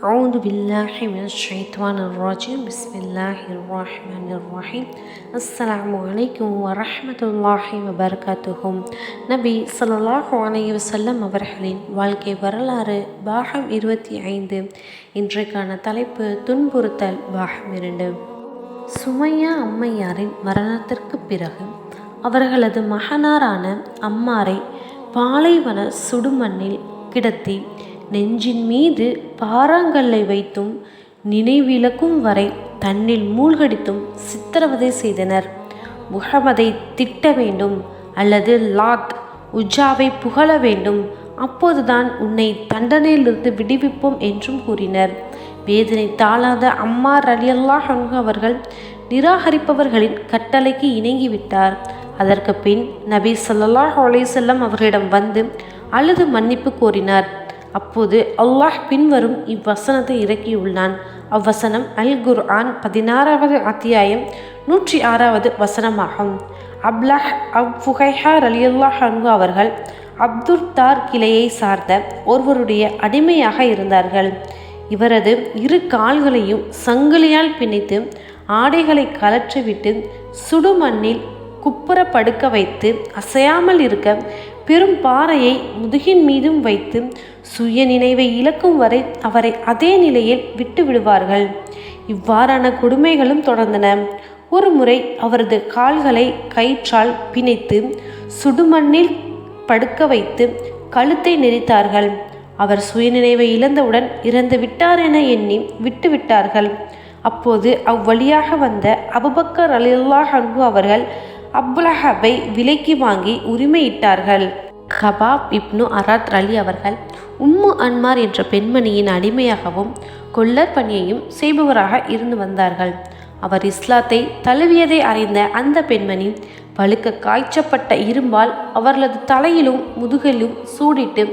أعوذ بالله من الشيطان الرجيم بسم الله الرحمن الرحيم அஸ்ஸலாமு அலைக்கும் வரஹ்மத்துல்லாஹி வபரகாத்துஹும். நபி ஸல்லல்லாஹு அலைஹி வஸல்லம் அவர்களின் வாழ்க்கை வரலாறு பாகம் 25. இன்றைக்கான தலைப்பு துன்புறுத்தல் பாகம் 2. சுமையா அம்மையாரின் மரணத்திற்கு பிறகு அவர்களது மகனாரான அம்மாரை பாலைவன சுடுமண்ணில் கிடத்தி நெஞ்சின் மீது பாறாங்கல்லை வைத்தும் நினைவிழக்கும் வரை தன்னில் மூழ்கடித்தும் சித்திரவதை செய்தனர். முஹம்மதை திட்ட வேண்டும் அல்லது லாத் உஜாவை புகழ வேண்டும், அப்போதுதான் உன்னை தண்டனையிலிருந்து விடுவிப்போம் என்றும் கூறினர். வேதனை தாளாத அம்மார் ரலியல்லாஹு அன்ஹு அவர்கள் நிராகரிப்பவர்களின் கட்டளைக்கு இணங்கிவிட்டார். அதற்கு பின் நபி ஸல்லல்லாஹு அலைஹி வஸல்லம் அவர்களிடம் வந்து அழுது மன்னிப்பு கோரினார். அப்போது அல்லாஹ் பின்வரும் இவ்வசனத்தை இறக்கியுள்ளான். அவ்வசனம் அல் குர்ஆன் 16வது அத்தியாயம் 106வது வசனமாகும். அப்லஹ் அப்ஃபுஹைஹா ரலியல்லாஹு அன்ஹு அவர்கள் அப்துர்தார் கிளையை சார்ந்த ஒருவருடைய அடிமையாக இருந்தார்கள். இவரது இரு கால்களையும் சங்கிலியால் பிணைத்து ஆடைகளை கலற்றிவிட்டு சுடுமண்ணில் குப்புற படுக்க வைத்து அசையாமல் இருக்க பெரும் பாறையை முதுகின் மீதும் வைத்து சுய நினைவை இழக்கும் வரை அவரை அதே நிலையில் விட்டு விடுவார்கள். இவ்வாறான கொடுமைகளும் தொடர்ந்தன. ஒரு முறை அவரது கால்களை கயிற்றால் பிணைத்து சுடுமண்ணில் படுக்க வைத்து கழுத்தை நெரித்தார்கள். அவர் சுயநினைவை இழந்தவுடன் இறந்து விட்டார் என எண்ணி விட்டு விட்டார்கள். அப்போது அவ்வழியாக வந்த அபூபக்கர் ரலியல்லாஹு அன்ஹு அவர்கள் அபுலஹபை விலைக்கு வாங்கி உரிமையிட்டார்கள். கபாப் இப்னு அரத் அலி அவர்கள் உம்மு அன்மார் என்ற பெண்மணியின் அடிமையாகவும் கொல்லர் பணியையும் செய்பவராக இருந்து வந்தார்கள். அவர் இஸ்லாத்தை தழுவியதை அறிந்த அந்த பெண்மணி பழுக்க காய்ச்சப்பட்ட இரும்பால் அவர்களது தலையிலும் முதுகிலும் சூடிட்டு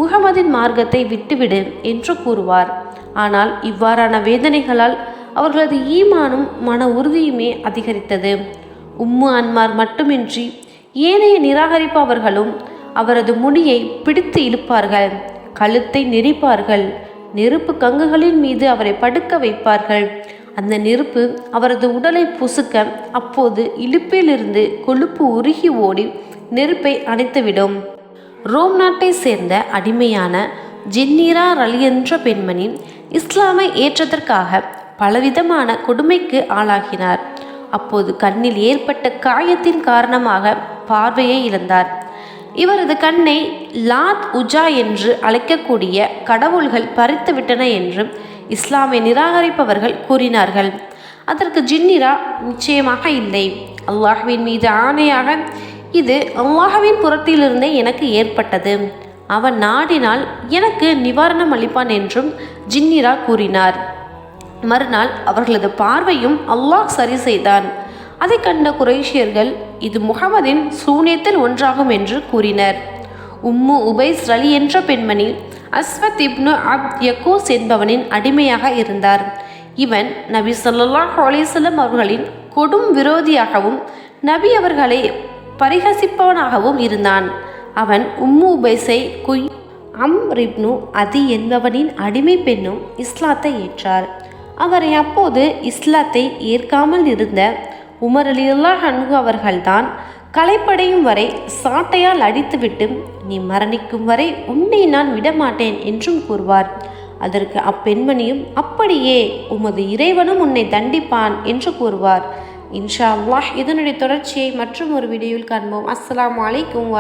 முகமதின் மார்க்கத்தை விட்டுவிடு என்று கூறுவார். ஆனால் இவ்வாறான வேதனைகளால் அவர்களது ஈமானும் மன உறுதியுமே அதிகரித்தது. உம்மு அன்மார் மட்டுமின்றி ஏனைய நிராகரிப்பவர்களும் அவரது முடியை பிடித்து இழுப்பார்கள், கழுத்தை நெரிப்பார்கள், நெருப்பு கங்குகளின் மீது அவரை படுக்க வைப்பார்கள். அந்த நெருப்பு அவரது உடலை புசுக்க அப்போது இழுப்பிலிருந்து கொழுப்பு உருகி ஓடி நெருப்பை அணைத்துவிடும். ரோம் நாட்டை சேர்ந்த அடிமையான ஜின்னீரா ரலி என்ற பெண்மணி இஸ்லாமை ஏற்றதற்காக பலவிதமான கொடுமைக்கு ஆளாகினார். அப்போது கண்ணில் ஏற்பட்ட காயத்தின் காரணமாக பார்வையை இழந்தார். இவரது கண்ணை லாத் உஜா என்று அழைக்கக்கூடிய கடவுள்கள் பறித்துவிட்டன என்று இஸ்லாமை நிராகரிப்பவர்கள் கூறினார்கள். அதற்கு ஜின்னிரா நிச்சயமாக இல்லை, அல்லாஹ்வின் மீது ஆணையாக இது அல்லாஹ்வின் புறத்திலிருந்தே எனக்கு ஏற்பட்டது, அவன் நாடினால் எனக்கு நிவாரணம் அளிப்பான் என்றும் ஜின்னிரா கூறினார். மறுநாள் அவர்களது பார்வையும் அல்லாஹ் சரி செய்தான். அதை கண்ட குறைஷியர்கள் இது முகமதின் சூனியத்தில் ஒன்றாகும் என்று கூறினர். உம்மு உபைஸ் ரலி என்ற பெண்மணி அஸ்வத் இப்னு அப்த் யக்கூஸ் என்பவனின் அடிமையாக இருந்தார். இவன் நபி ஸல்லல்லாஹு அலைஹி வஸல்லம் அவர்களின் கொடும் விரோதியாகவும் நபி அவர்களை பரிகசிப்பவனாகவும் இருந்தான். அவன் உம்மு உபைஸை அம்ர் இப்னு அதி என்பவனின் அடிமை பெண்ணும் இஸ்லாத்தை ஏற்றார். அவரை அப்போது இஸ்லாத்தை ஏற்காமல் இருந்த உமர் ரலியல்லாஹு அன்ஹு அவர்கள்தான் களைப்படையும் வரை சாட்டையால் அடித்துவிட்டு நீ மரணிக்கும் வரை உன்னை நான் விடமாட்டேன் என்றும் கூறுவார். அதற்கு அப்பெண்மணியும் அப்படியே, உமது இறைவனும் உன்னை தண்டிப்பான் என்று கூறுவார். இன்ஷா அல்லாஹ் இதனுடைய தொடர்ச்சியை மற்றும் ஒரு வீடியோவில் காண்போம். அஸ்ஸலாமு அலைக்கும்